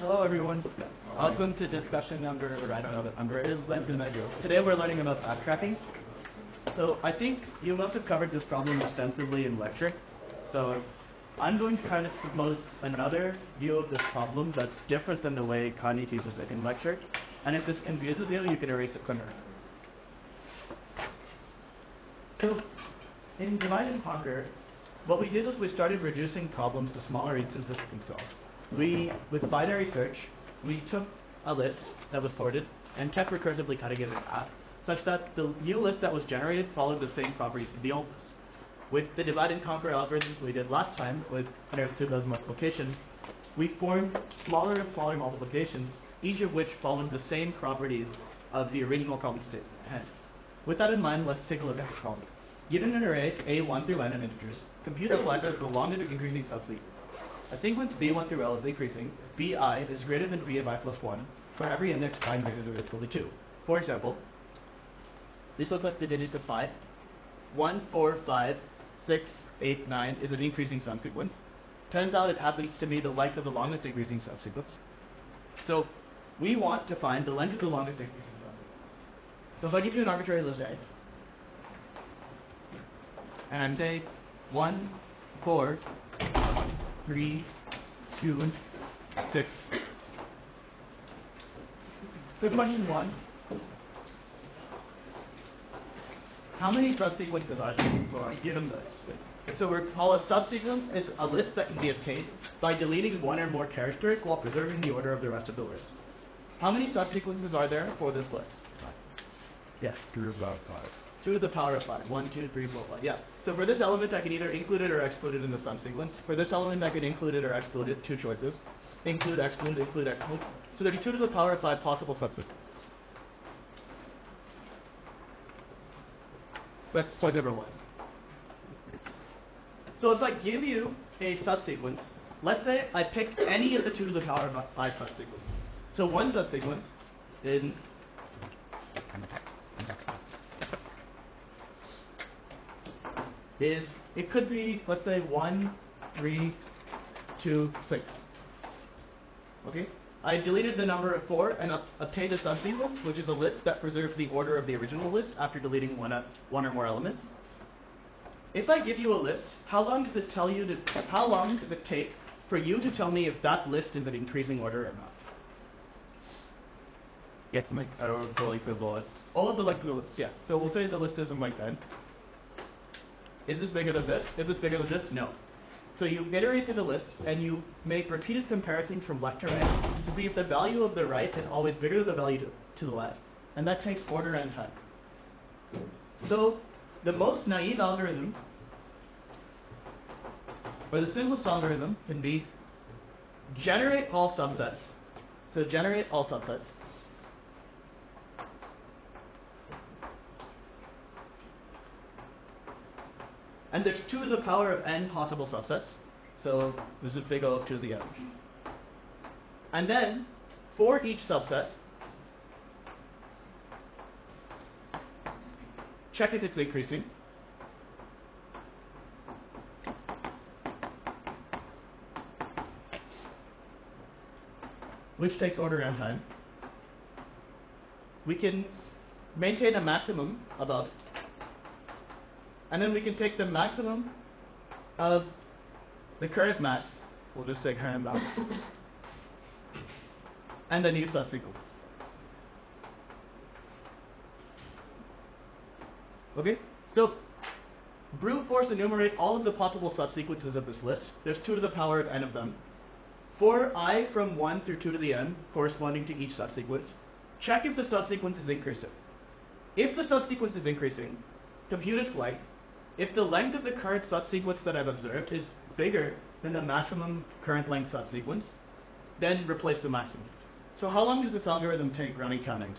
Hello everyone. Welcome to discussion number, I don't know the number, it is Today we're learning about backtracking. So I think you must have covered this problem extensively in lecture. So I'm going to kind of propose another view of this problem that's different than the way Kanye teaches it in lecture. And if this confuses you, you can erase it quicker. So in Divide and Conquer, what we did was we started reducing problems to smaller instances we can solve. With binary search, we took a list that was sorted and kept recursively cutting it in half, such that the new list that was generated followed the same properties as the old list. With the divide and conquer algorithms we did last time with iterative multiplication, we formed smaller and smaller multiplications, each of which followed the same properties of the original problem statement ahead. With that in mind, let's take a look at the problem. Given an array a1 through n of integers, compute a selector for the longest increasing subsequence. A sequence b1 through l is increasing, bi is greater than b of I plus 1 for every index I greater than or equal to 2. For example, this looks like the digits of 5. 1, 4, 5, 6, 8, 9 is an increasing subsequence. Turns out it happens to be the length of the longest increasing subsequence. So we want to find the length of the longest increasing subsequence. So if I give you an arbitrary list A, and say 1, 4, 3, 2, 6. So question 1. How many subsequences are there for a given list? So recall a subsequence is a list that can be obtained by deleting one or more characters while preserving the order of the rest of the list. How many subsequences are there for this list? Yeah. 2 to the power of 5. 2 to the power of 5. 1, 2, 3, 4, 5. Yeah. So for this element, I can either include it or exclude it in the subsequence. For this element, I can include it or exclude it. Two choices. Include, exclude, include, exclude. So there's 2 to the power of 5 possible subsequences. That's point number 1. So if I give you a subsequence, let's say I pick any of the 2 to the power of 5 subsequences. So one subsequence in is, it could be, let's say, 1, 3, 2, 6. Okay? I deleted the number of 4 and obtained a subsequence, which is a list that preserves the order of the original list after deleting one or more elements. If I give you a list, how long does it take for you to tell me if that list is an increasing order or not? Yeah, make the length of the list. All of the length of the list, yeah. So we'll say the list isn't like that. Is this bigger than this? Is this bigger than this? No. So you iterate through the list, and you make repeated comparisons from left to right to see if the value of the right is always bigger than the value to the left. And that takes order and time. So the most naive algorithm, or the simplest algorithm, can be generate all subsets. So generate all subsets. And there's 2 to the power of n possible subsets. So this is big O of 2 to the n. And then, for each subset, check if it's increasing. Which takes order and time. We can maintain a maximum above. And then we can take the maximum of the current max, we'll just say current max, and the new subsequence. Okay? So brute force enumerate all of the possible subsequences of this list. There's 2 to the power of n of them. For I from 1 through 2 to the n, corresponding to each subsequence, check if the subsequence is increasing. If the subsequence is increasing, compute its length. If the length of the current subsequence that I've observed is bigger than the maximum current length subsequence, then replace the maximum. So how long does this algorithm take running countings?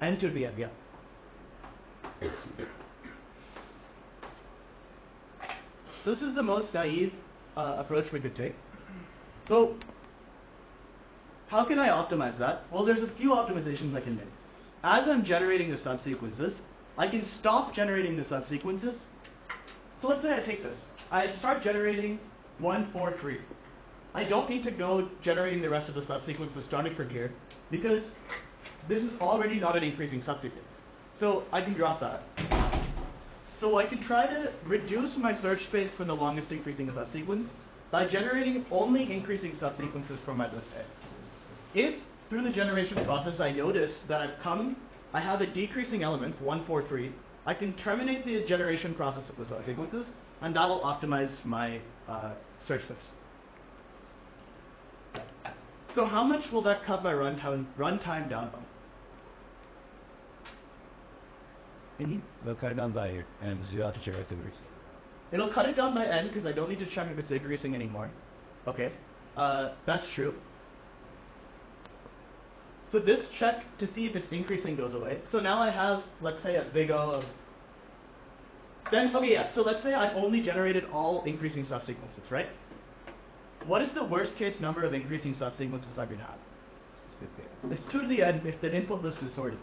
N to the n, yeah. So this is the most naive approach we could take. So how can I optimize that? Well, there's a few optimizations I can make. As I'm generating the subsequences, I can stop generating the subsequences So let's say I take this. I start generating 1, 4, 3. I don't need to go generating the rest of the subsequences starting from here, because this is already not an increasing subsequence. So I can drop that. So I can try to reduce my search space for the longest increasing subsequence by generating only increasing subsequences from my list A. If through the generation process I notice that I have a decreasing element, 1, 4, 3, I can terminate the generation process of the subsequences, and that will optimize my search space. So how much will that cut my runtime down by? We'll cut it down by here, and you have to check it through. It'll cut it down by n because I don't need to check if it's increasing anymore. Okay, that's true. So this check to see if it's increasing goes away. So now I have, let's say, a big O of... Then, okay, yeah, so let's say I've only generated all increasing subsequences, right? What is the worst case number of increasing subsequences I could have? It's 2 to the n if the input list is sorted.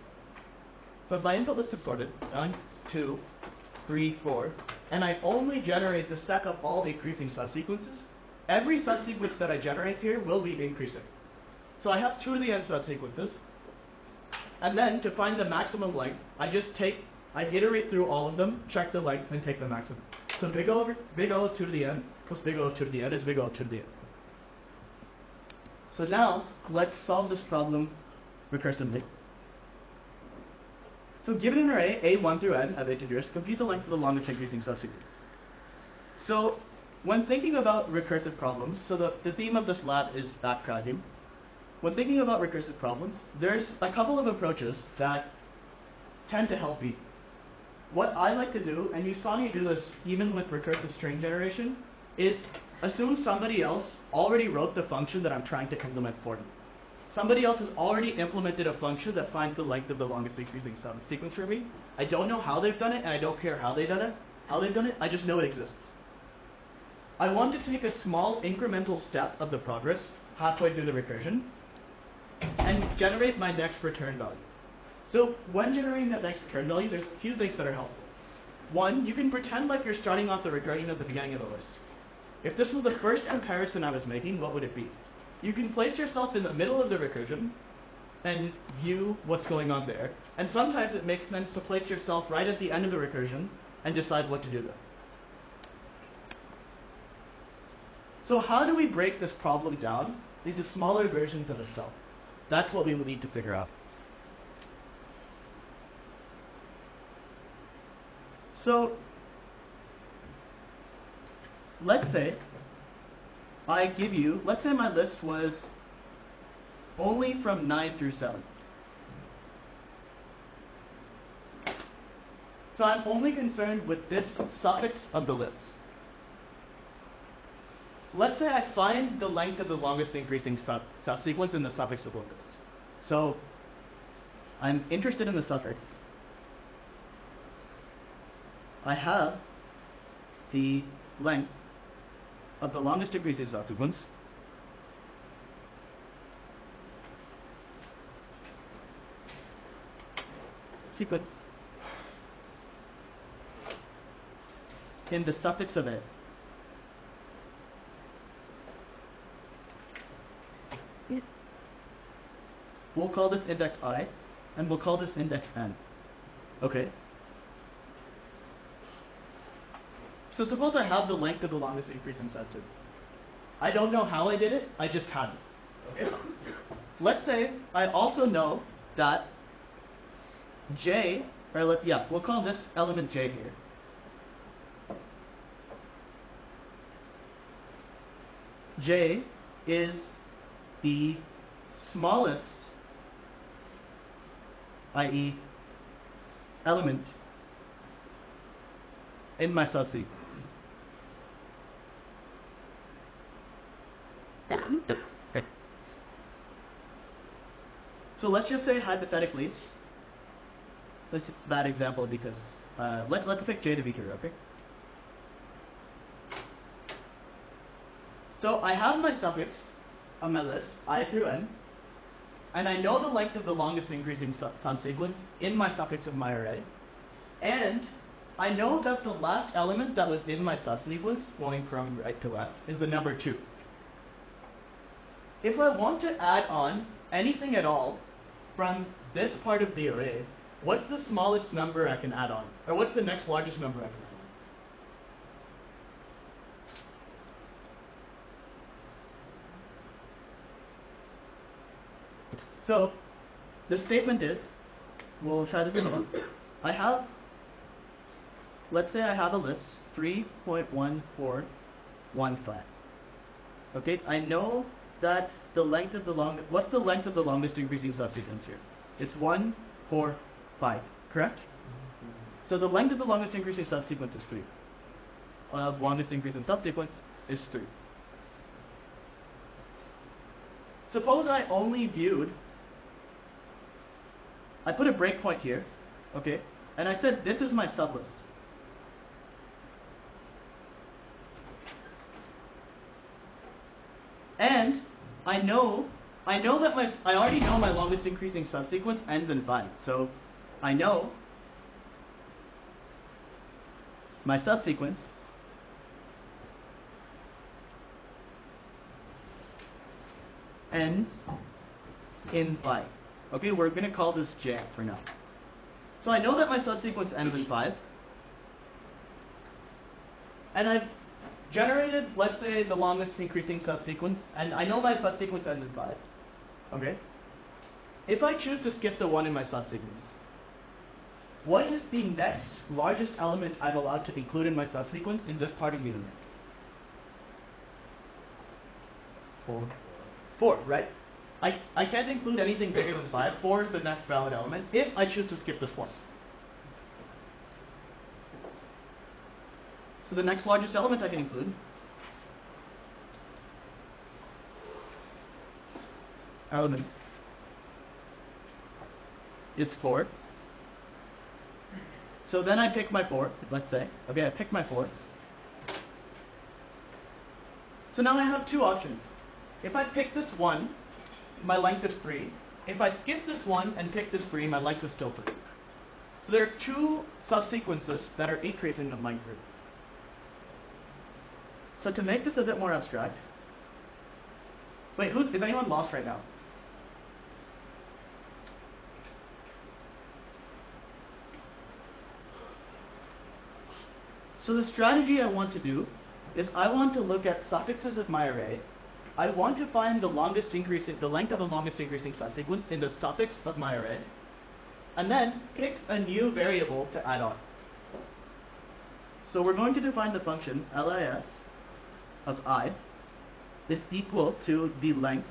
So if my input list is sorted, 1, 2, 3, 4, and I only generate the set of all increasing subsequences, every subsequence that I generate here will be increasing. So I have 2 to the n subsequences, and then to find the maximum length, I iterate through all of them, check the length, and take the maximum. So big O of 2 to the n plus big O of 2 to the n is big O of 2 to the n. So now, let's solve this problem recursively. So given an array, a1 through n of integers, compute the length of the longest increasing subsequence. So when thinking about recursive problems, so the theme of this lab is backtracking. When thinking about recursive problems, there's a couple of approaches that tend to help me. What I like to do, and you saw me do this even with recursive string generation, is assume somebody else already wrote the function that I'm trying to implement for me. Somebody else has already implemented a function that finds the length of the longest increasing subsequence for me. I don't know how they've done it, and I don't care how they've done it. I just know it exists. I want to take a small incremental step of the progress halfway through the recursion and generate my next return value. So when generating that next return value, there's a few things that are helpful. One, you can pretend like you're starting off the recursion at the beginning of the list. If this was the first comparison I was making, what would it be? You can place yourself in the middle of the recursion and view what's going on there. And sometimes it makes sense to place yourself right at the end of the recursion and decide what to do there. So how do we break this problem down into smaller versions of itself? That's what we will need to figure out. So let's say let's say my list was only from 9 through 7. So I'm only concerned with this suffix of the list. Let's say I find the length of the longest increasing subsequence in the suffix of the list. So I'm interested in the suffix. I have the length of the longest increasing subsequence sequence in the suffix of it. We'll call this index I, and we'll call this index n. Okay? So suppose I have the length of the longest increasing subsequence. I don't know how I did it, I just had it. Okay? Let's say I also know that j, we'll call this element j here. J is the smallest, i.e. element in my subsequence. So let's just say hypothetically, this is a bad example because let's pick j to be here, okay? So I have my suffix on my list, I through n, and I know the length of the longest increasing subsequence in my suffix of my array, and I know that the last element that was in my subsequence, going from right to left, is the number 2. If I want to add on anything at all from this part of the array, what's the smallest number I can add on? Or what's the next largest number I can add on? So, the statement is, we'll try this again. Let's say I have a list, 3.1415. Okay, I know that the length of the what's the length of the longest increasing subsequence here? It's 1, 4, 5, correct? So the length of the longest increasing subsequence is 3. Longest increasing subsequence is 3. Suppose I only viewed, I put a breakpoint here, okay, and I said this is my sublist. And I already know my longest increasing subsequence ends in 5. So I know my subsequence ends in 5. Okay, we're going to call this J for now. So I know that my subsequence ends in 5. And I've generated, let's say, the longest increasing subsequence, and I know my subsequence ends in 5. Okay? If I choose to skip the 1 in my subsequence, what is the next largest element I'm allowed to include in my subsequence in this part of the array? 4. 4, right? I can't include anything bigger than 5. 4 is the next valid element if I choose to skip this 1. So the next largest element I can include element is 4. So then I pick my 4th, let's say. Okay, I pick my 4th. So now I have 2 options. If I pick this 1, my length is 3. If I skip this 1 and pick this 3, my length is still 3. So there are 2 subsequences that are increasing in length 3. So to make this a bit more abstract, wait, is anyone lost right now? So the strategy I want to do is I want to look at suffixes of my array. I want to find the length of the longest increasing subsequence in the suffix of my array, and then pick a new variable to add on. So we're going to define the function lis of I is equal to the length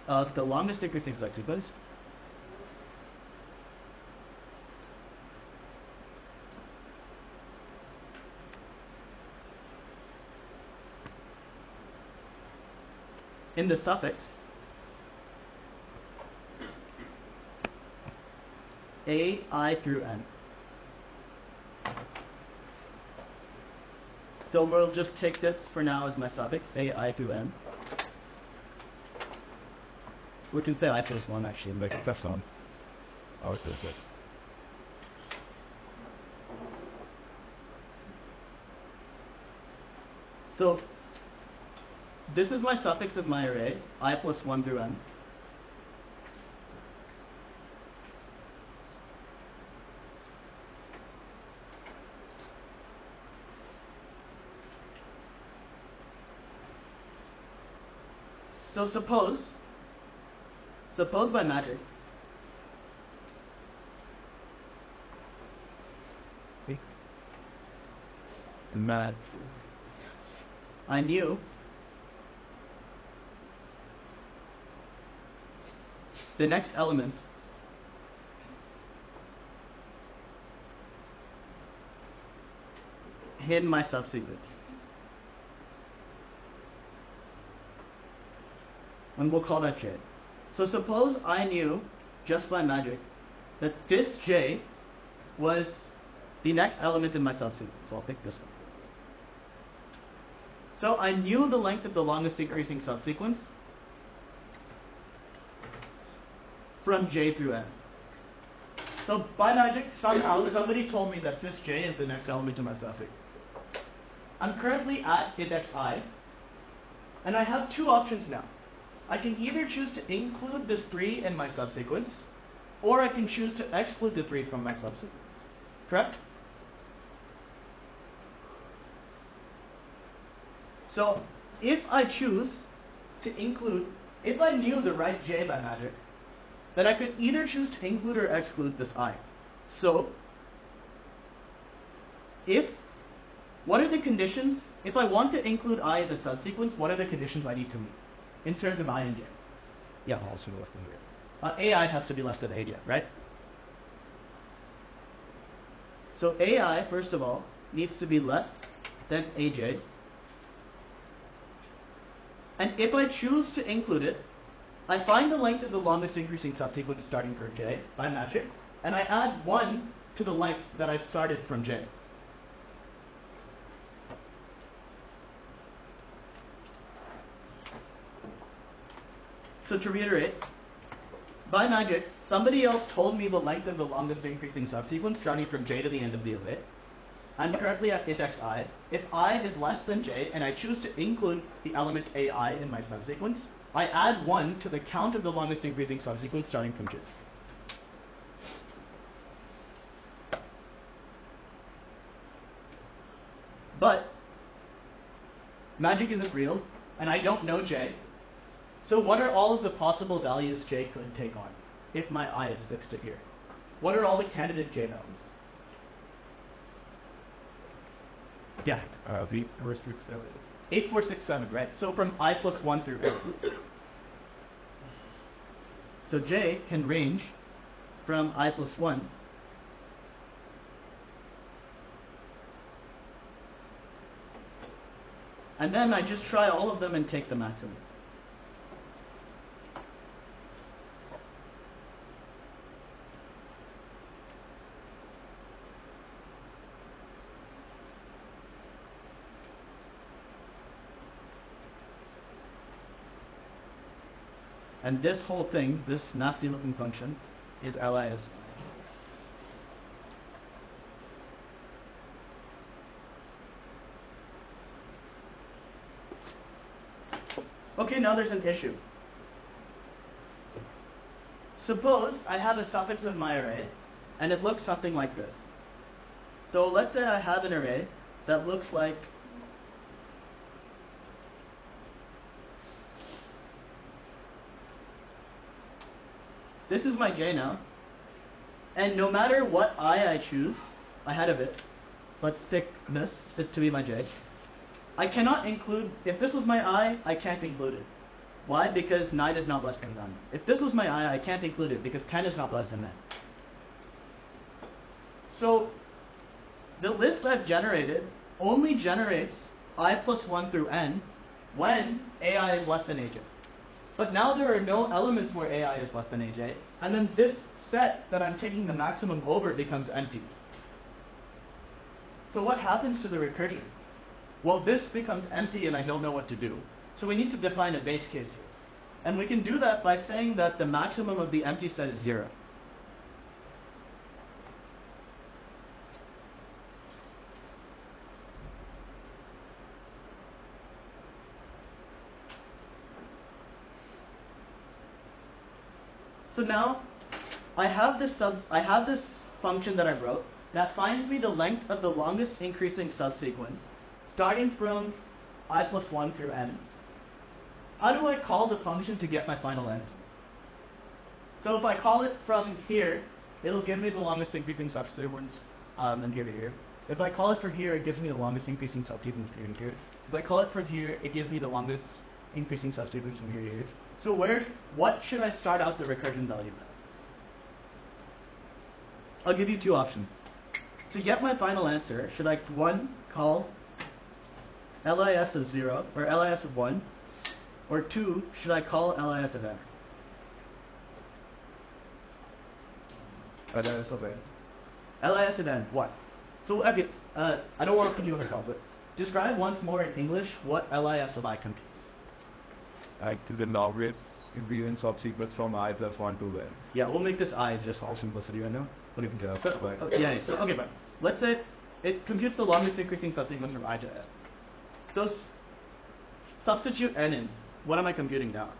of the longest increasing subsequence in the suffix ai through n. So we'll just take this for now as my suffix, ai through n. We can say I plus 1 actually, and make it That's on. Oh, it's good. So this is my suffix of my array, I plus 1 through n. So suppose by magic, Mad. I knew the next element hid my subsequence. And we'll call that j. So suppose I knew, just by magic, that this j was the next element in my subsequence. So I'll pick this one. So I knew the length of the longest increasing subsequence from j through n. So by magic, somehow somebody told me that this j is the next element to my subsequence. I'm currently at index I, and I have two options now. I can either choose to include this 3 in my subsequence, or I can choose to exclude the 3 from my subsequence. Correct? So if I choose to include, if I knew the right j by magic, then I could either choose to include or exclude this I. So what are the conditions? If I want to include I as a subsequence, what are the conditions I need to meet in terms of I and j? Yeah, also less than here. AI has to be less than AJ, right? So AI, first of all, needs to be less than AJ. And if I choose to include it, I find the length of the longest increasing subsequence starting from j by magic, and I add 1 to the length that I started from j. So to reiterate, by magic, somebody else told me the length of the longest increasing subsequence starting from j to the end of the array. I'm currently at index I. If I is less than j and I choose to include the element ai in my subsequence, I add 1 to the count of the longest increasing subsequence starting from j. But magic isn't real, and I don't know j. So what are all of the possible values j could take on if my I is fixed at here? What are all the candidate j values? Yeah. 3, 4, 6, 7. 8, 4, 6, 7, right? So from I plus 1 through 8. So j can range from I plus 1 and then I just try all of them and take the maximum. And this whole thing, this nasty looking function, is LIS. Okay, now there's an issue. Suppose I have a suffix of my array, and it looks something like this. So let's say I have an array that looks like this is my j now, and no matter what I choose ahead of it, let's pick this to be my j, I cannot include, if this was my I can't include it. Why? Because 9 is not less than 9. If this was my I can't include it because 10 is not less than 9. So the list I've generated only generates I plus 1 through n when ai is less than aj. But now there are no elements where ai is less than aj, and then this set that I'm taking the maximum over becomes empty. So what happens to the recursion? Well, this becomes empty and I don't know what to do. So we need to define a base case here. And we can do that by saying that the maximum of the empty set is 0. So now I have this function that I wrote that finds me the length of the longest increasing subsequence starting from I plus 1 through n. How do I call the function to get my final answer? So if I call it from here, it'll give me the longest increasing subsequence and give it here. If I call it from here, it gives me the longest increasing subsequence from here. If I call it from here, it gives me the longest increasing subsequence from here to here. So what should I start out the recursion value with? I'll give you two options. To get my final answer, should I, 1, call LIS of 0, or LIS of 1, or 2, should I call LIS of n? LIS of n. LIS of n, what? So, okay, I don't want to put you on a call, but describe once more in English what LIS of I computes. To the longest increasing subsequence from I plus 1 to n. Yeah, we'll make this I just for simplicity right now. What do you think? Okay, but let's say it computes the longest increasing subsequence from I to n. So substitute n in. What am I computing now?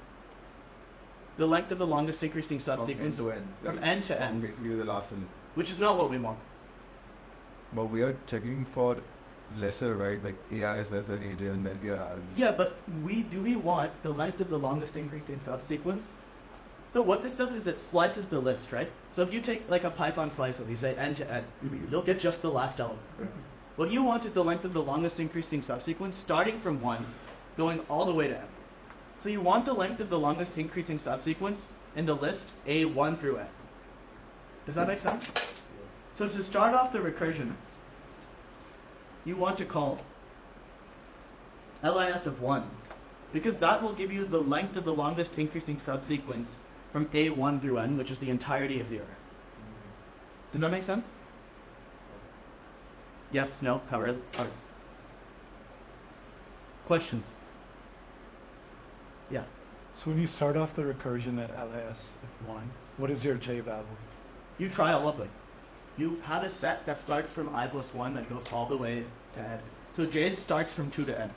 The length of the longest increasing subsequence from n to n, Basically the last one. which is not what we want. But we are checking for lesser, right? Like AI is less than AJ, and then we are adding. Yeah, but do we want the length of the longest increasing subsequence? So what this does is it slices the list, right? So if you take like a Python slicer, you say n to n, you'll get just the last element. What you want is the length of the longest increasing subsequence starting from 1, going all the way to n. So you want the length of the longest increasing subsequence in the list A1 through n. Does that make sense? So to start off the recursion, you want to call lis of 1, because that will give you the length of the longest increasing subsequence from A1 through n, which is the entirety of the array. Does that make sense? Yes, no, cover. Questions? Yeah. So when you start off the recursion at lis1, what is your j value? You try all of them. You have a set that starts from I plus 1 that goes all the way to n. So j starts from 2 to n.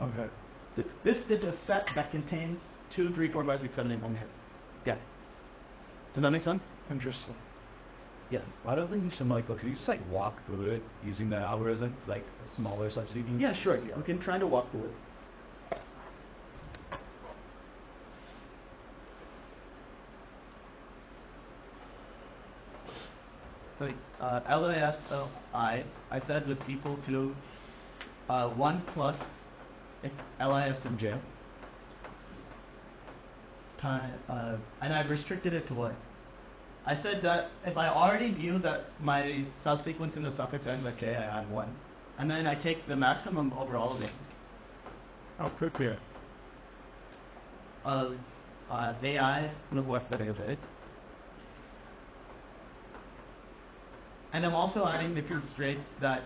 Okay. So this is a set that contains 2, 3, 4, 5, 6, 7, 8, 9, 10. Yeah. Does that make sense? Interesting. Yeah. Why don't we use some like, could you just like walk through it using the algorithm, like smaller subsequence? Yeah, sure. We can try to walk through it. So LAS of I said was equal to 1 plus LIS of j. And I've restricted it to what? I said that if I already knew that my subsequence in the suffix ends with j, I add 1. And then I take the maximum over all of them. How quickly? AI was less than it. And I'm also adding the constraint that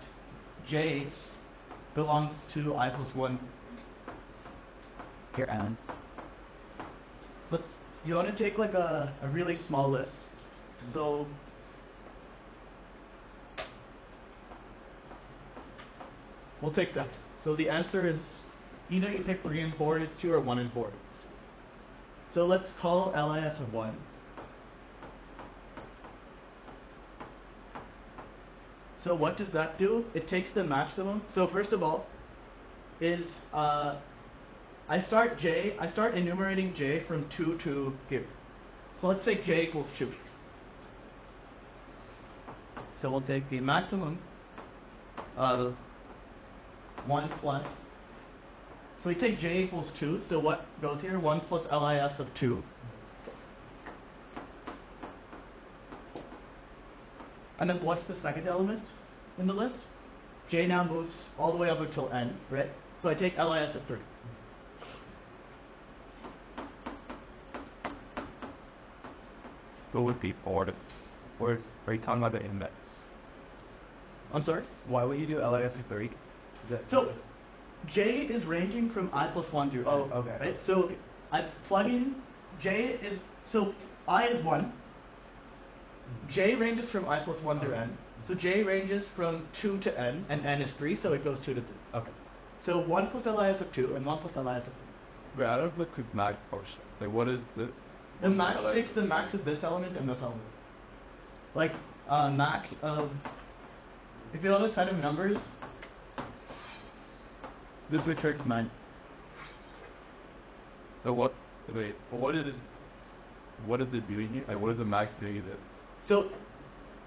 j belongs to I plus 1. Here, Alan. You want to take like a really small list. So we'll take this. So the answer is either you pick 3 and 4 and it's 2, or 1 and 4. So let's call LIS of 1. So what does that do? It takes the maximum. So first of all, is I start enumerating j from 2 to here. So let's say j equals 2. So we'll take the maximum of 1 plus. So we take j equals 2. So what goes here? 1 plus LIS of 2. And then what's the second element in the list? J now moves all the way up until n, right? So I take LIS of 3. What would be forward? Or are you talking about the index? I'm sorry? Why would you do LIS of 3? So j is ranging from I plus 1 through n. Oh, okay. Right? So I plug in j is, so I is 1. J ranges from I plus 1 through n. So j ranges from 2 to n, and n is 3, so it goes 2 to 3. Okay. So 1 plus LIS of 2 and 1 plus LIS of 3. But I don't look with max first. Like, what is the... The max takes the max of this element and this element. Like, max of... If you have a set of numbers, this returns 9. So what... Wait, what is it doing here? Like, what is the max doing this? So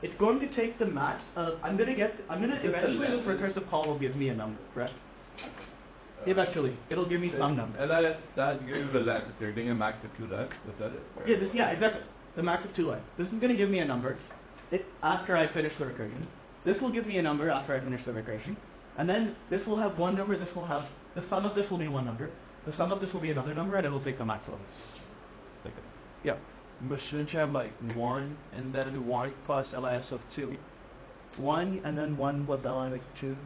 it's going to take the max of, eventually this recursive call will give me a number, correct? Eventually, it'll give me some number. And that gives the length. They're doing a max of 2 lengths. Is that it? Yeah, exactly. The max of 2 lengths. This is going to give me a number after I finish the recursion. This will give me a number after I finish the recursion. And then this will have one number, this will have, the sum of this will be one number. The sum of this will be another number, and it will take the max level. Yeah. But shouldn't you have like 1 and then 1 plus LIS of 2? 1 and then 1 plus LIS of 2.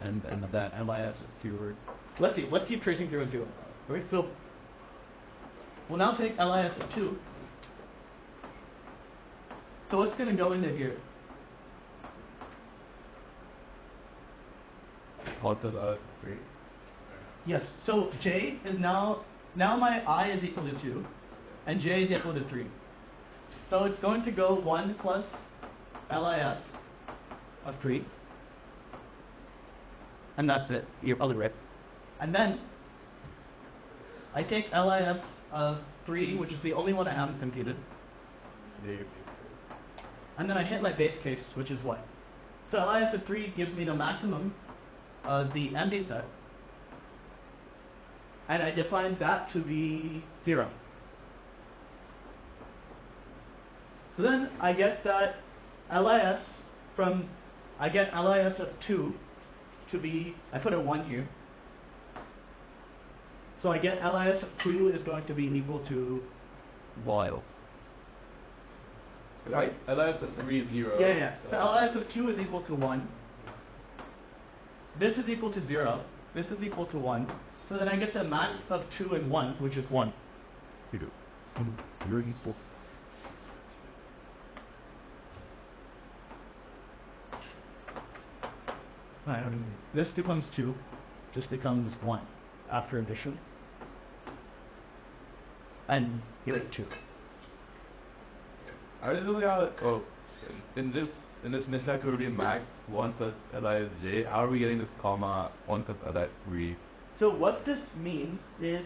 And that LIS of 2 word. Let's see, let's keep tracing through and see what. Alright, so we'll now take LIS of 2. So what's going to go into here? Thought of great. Yes. So j is now my I is equal to 2, and j is equal to 3. So it's going to go 1 plus lis of 3, and that's it. Your other rip. And then I take lis of 3, which is the only one I haven't computed, and then I hit my base case, which is what? So lis of 3 gives me the maximum of the empty set, and I define that to be 0. So then I get that lis of 2 to be, I put a 1 here, so I get lis of 2 is going to be equal to while. Right. I like the 3 0. Yeah. So lis of 2 is equal to 1. This is equal to 0. This is equal to 1. So then I get the max of 2 and 1, which is 1. You do. You're equal. I don't know. This becomes 2. This becomes 1 after addition. And you get 2. I don't know how. In this mismatch could be max 1 plus lis j. How are we getting this comma 1 plus lis 3? So what this means is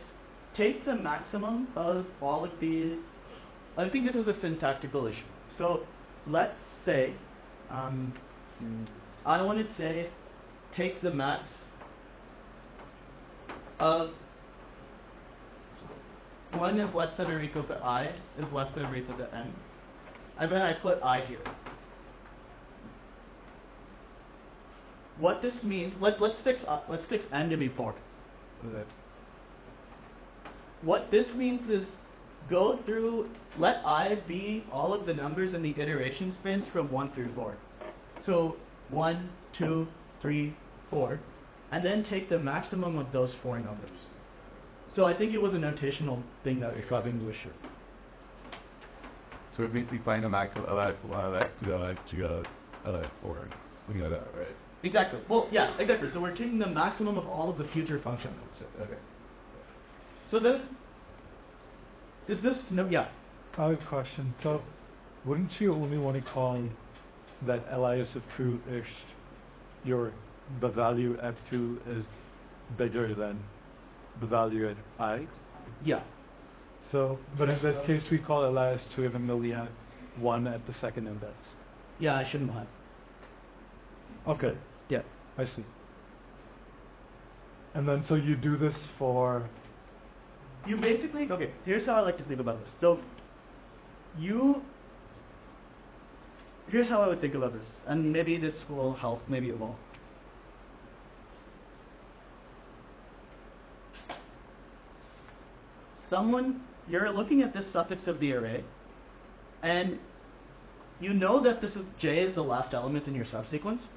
take the maximum of all of these. I think this is a syntactical issue. So let's say I want to say take the max of 1 is less than or equal to I is less than or equal to n. And then I put I here. What this means, let's fix n to be 4. What this means is go through, let I be all of the numbers in the iteration space from 1 through 4. So 1, 2, 3, 4, and then take the maximum of those 4 numbers. So I think it was a notational thing that was causing the issue. So it means we find a max of lis 1, lis 2, lis 3, lis 4. Something like that, right? Exactly. Well, yeah, exactly. So we're taking the maximum of all of the future functions. Okay. So then, is this, no, yeah. I have a question. So, wouldn't you only want to call that lis of true if the value f2 is bigger than the value at I? Yeah. So, but in this case, we call lis2 even though we have 1 at the second index. Yeah, I shouldn't have. Okay. Yeah. I see. And then, so you do this for... You basically, okay, here's how I like to think about this. So, here's how I would think about this, and maybe this will help, maybe it won't. You're looking at this suffix of the array, and you know that j is the last element in your subsequence.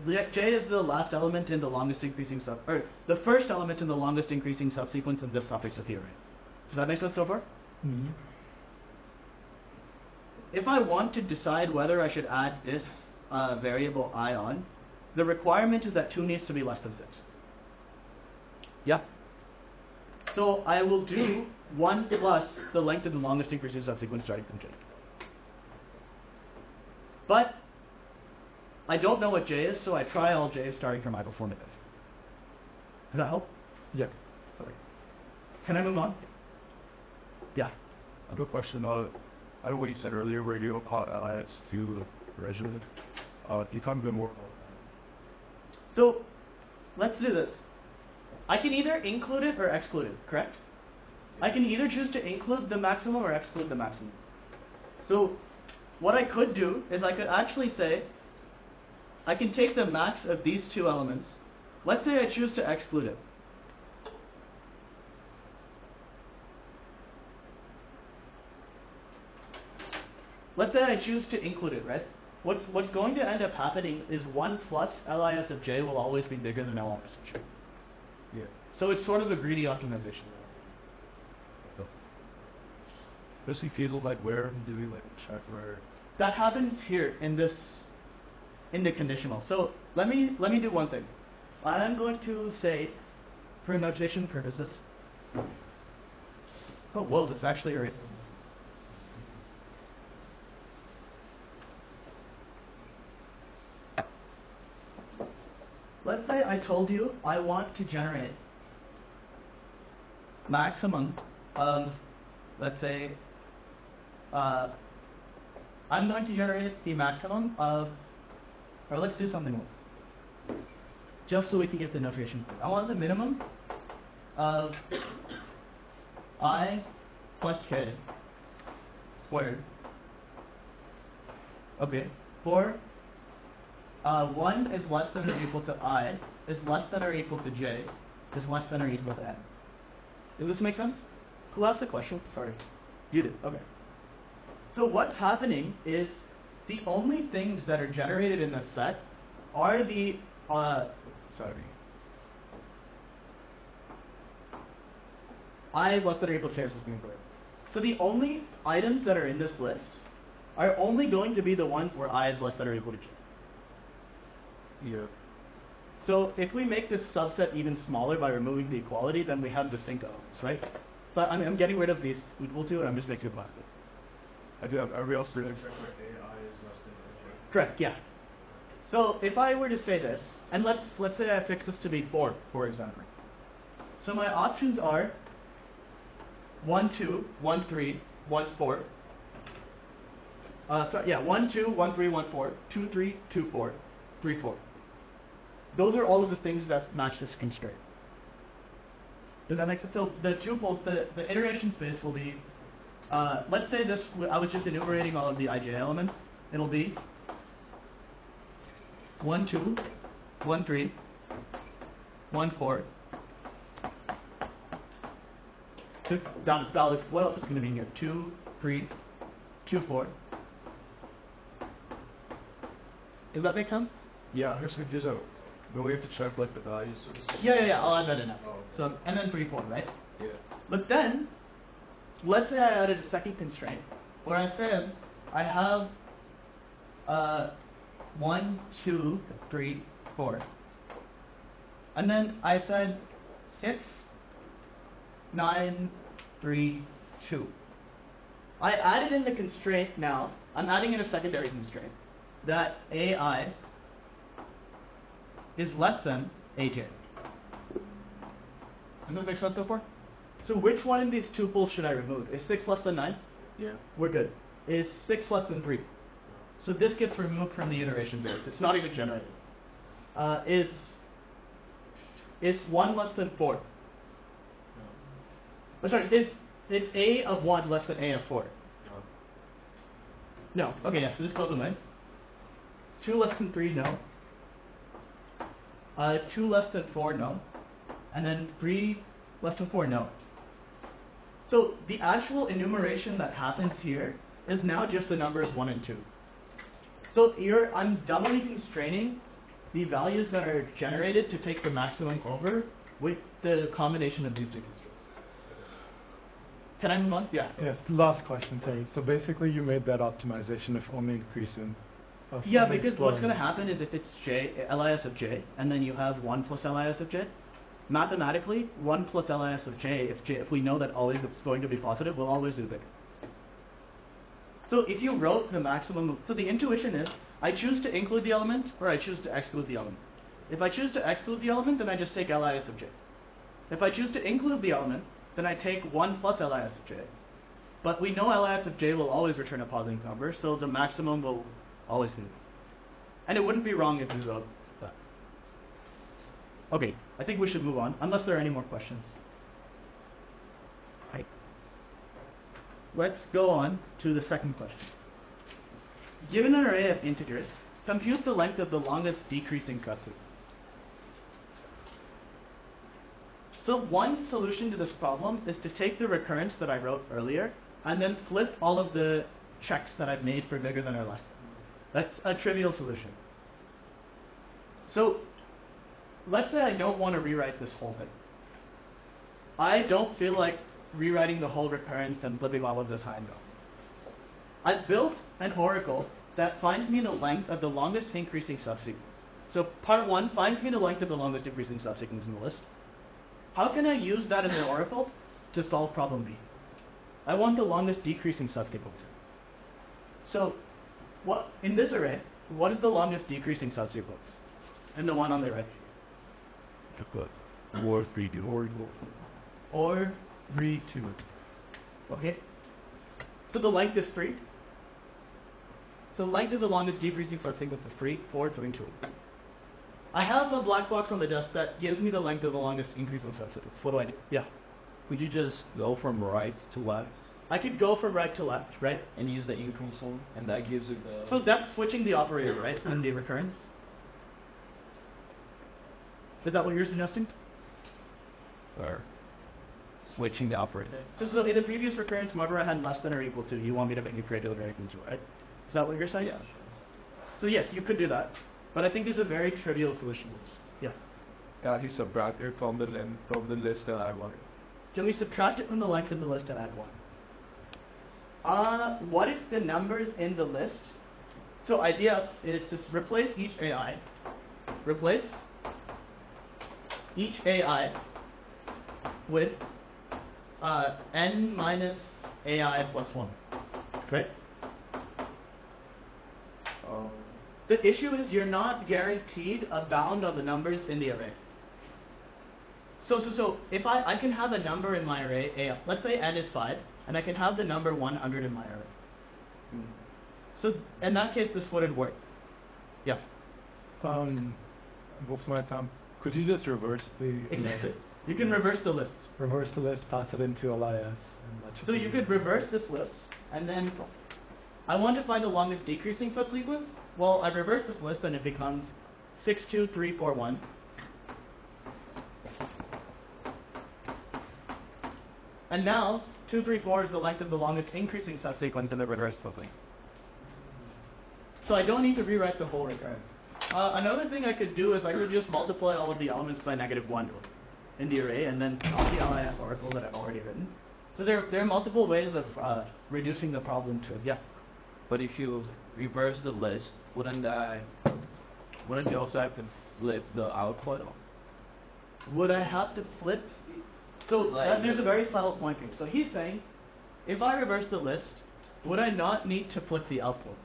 J is the last element in the longest increasing or the first element in the longest increasing subsequence of this suffix of the array. Does that make sense so far? Mm-hmm. If I want to decide whether I should add this variable I on, the requirement is that 2 needs to be less than 6. Yeah. So I will do 1 plus the length of the longest increasing subsequence starting from j. But I don't know what j is, so I try all j starting from I before negative. Does that help? Yeah. Okay. Can I move on? Yeah. I have a question. I don't know what you said earlier, where you call lis to regimen. You talk a bit more about that. So let's do this. I can either include it or exclude it, correct? I can either choose to include the maximum or exclude the maximum. So what I could do is I could actually say, I can take the max of these 2 elements. Let's say I choose to exclude it. Let's say I choose to include it, right? What's going to end up happening is 1 plus lis of j will always be bigger than lis of j. Yeah. So it's sort of a greedy optimization. Especially if you like where do we like check where that happens here in this, in the conditional. So let me do one thing. I'm going to say, for notation purposes, oh whoa, this actually erases. Let's say I told you I want to generate maximum of, let's say, I'm going to generate the maximum of, or let's do something else, just so we can get the notation. I want the minimum of I plus k squared. Okay, for 1 is less than or equal to I, is less than or equal to j, is less than or equal to n. Does this make sense? Who asked the question? Sorry. You did. Okay. So what's happening is the only things that are generated in this set are the I is less than or equal to j is being correct. So the only items that are in this list are only going to be the ones where I is less than or equal to j. Yeah. So if we make this subset even smaller by removing the equality, then we have distinct elements, right? So I'm getting rid of these equal to, and I'm just making it plastic. Are we also going to check where AI is less than AJ? Correct, yeah. So if I were to say this, and let's say I fix this to be 4, for example. So my options are 1, 2, 1, 3, 1, 4. 1, 2, 1, 3, 1, 4, 2, 3, 2, 4, 3, 4. Those are all of the things that match this constraint. Does that make sense? So the tuples, the iteration space will be, let's say this, I was just enumerating all of the IJ elements. It'll be 1, 2, 1, 3, 1, 4. What else is going to be in here? 2, 3, 2, 4. Does that make sense? Yeah, here's but we have to check like the values. Yeah. I'll add that in now. Oh, okay. So, and then 3, 4, right? Yeah. But then, let's say I added a second constraint, where I said I have 1, 2, 3, 4. And then I said 6, 9, 3, 2. I added in the constraint now, I'm adding in a secondary constraint, that AI is less than AJ. Does that make sense so far? So which one of these tuples should I remove? Is 6 less than 9? Yeah. We're good. Is 6 less than 3? So this gets removed from the iteration base. It's not even generated. Is 1 less than 4? Oh, sorry, is A of 1 less than A of 4? No. Okay, yeah, so this goes away. 2 less than 3, no. 2 less than 4, no. And then 3 less than 4, no. So the actual enumeration that happens here is now just the numbers 1 and 2. So here I'm doubly constraining the values that are generated to take the maximum over with the combination of these two constraints. Can I move on? Yeah. Yes, last question, sorry. So basically you made that optimization of only increasing. Yeah, because what's going to happen is if it's j, LIS of j, and then you have 1 plus LIS of j, mathematically, 1 plus LIS of j, if we know that always it's going to be positive, we'll always do bigger. So if you wrote the maximum, so the intuition is, I choose to include the element, or I choose to exclude the element. If I choose to exclude the element, then I just take LIS of j. If I choose to include the element, then I take 1 plus LIS of j. But we know LIS of j will always return a positive number, so the maximum will always be. And it wouldn't be wrong if we wrote that. Okay, I think we should move on, unless there are any more questions. Right. Let's go on to the second question. Given an array of integers, compute the length of the longest decreasing subset. So one solution to this problem is to take the recurrence that I wrote earlier and then flip all of the checks that I've made for bigger than or less than. That's a trivial solution. So let's say I don't want to rewrite this whole thing. I don't feel like rewriting the whole recurrence and flipping all of this high and low. I've built an oracle that finds me the length of the longest increasing subsequence. So part 1 finds me the length of the longest increasing subsequence in the list. How can I use that in the oracle to solve problem B? I want the longest decreasing subsequence. So what in this array, what is the longest decreasing subsequence? And the one on the right. Or 3, 2. Or 3, 2. Okay. So the length is 3. So length is the longest decreasing subsequence is 3, 4, 2, and 2. I have a black box on the desk that gives me the length of the longest increasing subsequence. What do I do? Yeah. Could you just go from right to left I could go from right to left, right? and use the increasing, and that gives you the... So that's switching the operator, right? In the recurrence. Is that what you're suggesting? or switching the operator. So in the previous recurrence, whenever I had less than or equal to, you want me to make a create a variable, right? Is that what you're saying? Yeah. So yes, you could do that. But I think there's a very trivial solution. Yeah. Yeah, he subtracted from the length of the list and I want it. Can we subtract it from the length of the list and add 1? What if the numbers in the list... So idea is to replace each AI. Replace each AI with n minus AI plus 1. Right? The issue is you're not guaranteed a bound on the numbers in the array. So if I can have a number in my array, AI, let's say n is 5, and I can have the number 100 in my array. So in that case, this wouldn't work. Yeah. Tom, could you just reverse the... Exactly. You can reverse the list. Reverse the list, pass it into LIS. And So you could reverse this list, and then I want to find the longest decreasing subsequence. Well, I reverse this list, and it becomes 6, 2, 3, 4, 1. And now, 2, 3, 4 is the length of the longest increasing subsequence in the reverse flipping. So I don't need to rewrite the whole recurrence. Another thing I could do is I could just multiply all of the elements by -1 in the array, and then copy the LIS oracle that I've already written. So there are multiple ways of reducing the problem to, yeah. But if you reverse the list, wouldn't you also have to flip the output? Would I have to flip? So there's a very subtle point here. So he's saying, if I reverse the list, would I not need to flip the output?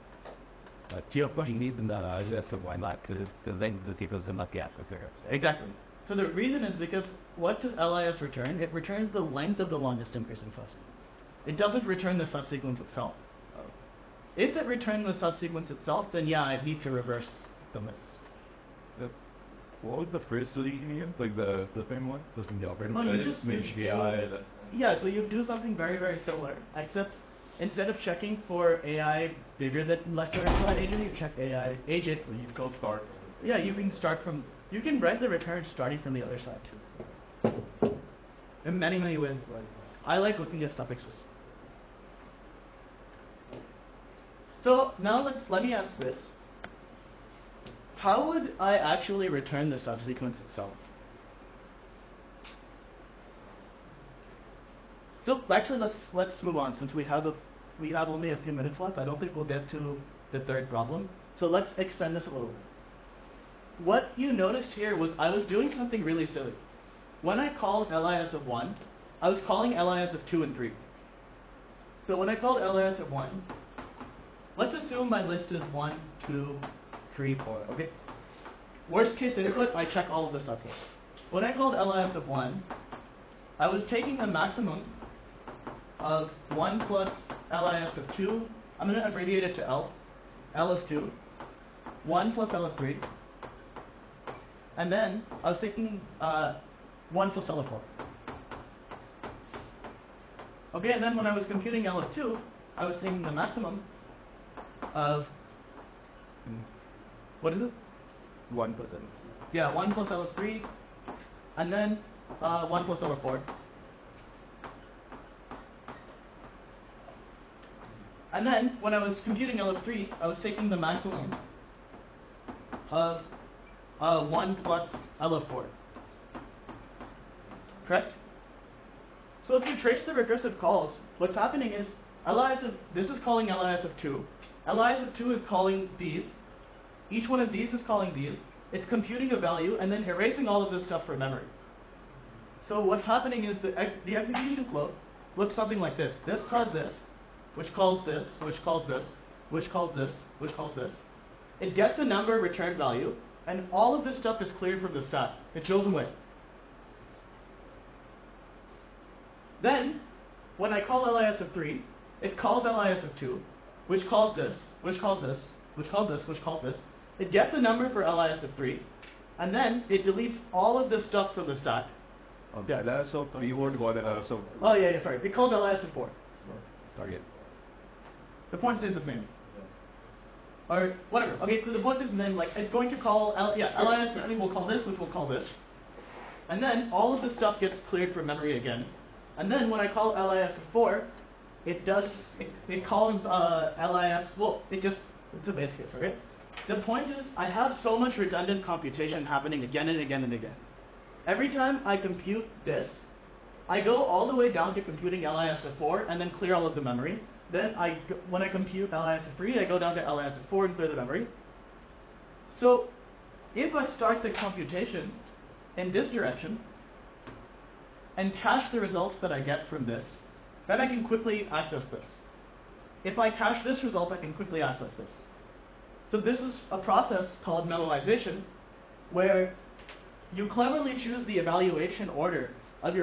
Why not? Because then the sequence is not get there. Exactly. So the reason is because what does LIS return? It returns the length of the longest increasing subsequence. It doesn't return the subsequence itself. If it returned the subsequence itself, then yeah, I'd need to reverse the list. What was the first deleting again? Like the flipping one? Doesn't the operator? No, you just make AI. Yeah, so you do something very, very similar, except instead of checking for AI bigger than less than or equal to agent, you check AI agent. You go start. Yeah, you can start from. You can write the recurrence starting from the other side too. In many, many ways. I like looking at suffixes. So now let me ask this. How would I actually return the subsequence itself? So actually, let's move on since we have only a few minutes left. I don't think we'll get to the third problem. So let's extend this a little bit. What you noticed here was I was doing something really silly. When I called LIS of 1, I was calling LIS of 2 and 3. So when I called LIS of 1, let's assume my list is 1, 2, 3, 4. Okay. Worst case input, I check all of the subsets. When I called LIS of 1, I was taking the maximum of 1 plus LIS of 2. I'm going to abbreviate it to L. L of 2. 1 plus L of 3. And then I was taking 1 plus L of 4. Okay, and then when I was computing L of 2, I was taking the maximum of, what is it? 1%. Yeah, 1 plus L of 3, and then 1 plus L of 4. And then, when I was computing L of 3, I was taking the maximum of 1 plus L of 4. Correct? So if you trace the recursive calls, what's happening is LIS of, this is calling LIS of 2. LIS of 2 is calling these. Each one of these is calling these. It's computing a value and then erasing all of this stuff from memory. So what's happening is the execution flow looks something like this. This calls this, which calls this, which calls this, which calls this, which calls this. It gets a number return value, and all of this stuff is cleared from the stack. It goes away. Then, when I call LIS of 3, it calls LIS of 2, which calls this, which calls this, which calls this, which calls this. It gets a number for LIS of 3, and then it deletes all of this stuff from the stack. Yeah, that's so you won't go there. So Oh yeah, sorry. It calls LIS of 4. target. The point stays the same. Or whatever. Okay, so the point is then like it's going to call LIS of 3 will call this, which will call this. And then all of the stuff gets cleared from memory again. And then when I call LIS of 4, it calls LIS, well, it's a base case, okay? The point is, I have so much redundant computation happening again and again and again. Every time I compute this, I go all the way down to computing LIS of 4 and then clear all of the memory. Then when I compute LIS of 3, I go down to LIS of 4 and clear the memory. So if I start the computation in this direction and cache the results that I get from this, then I can quickly access this. If I cache this result, I can quickly access this. So this is a process called memoization, where you cleverly choose the evaluation order of your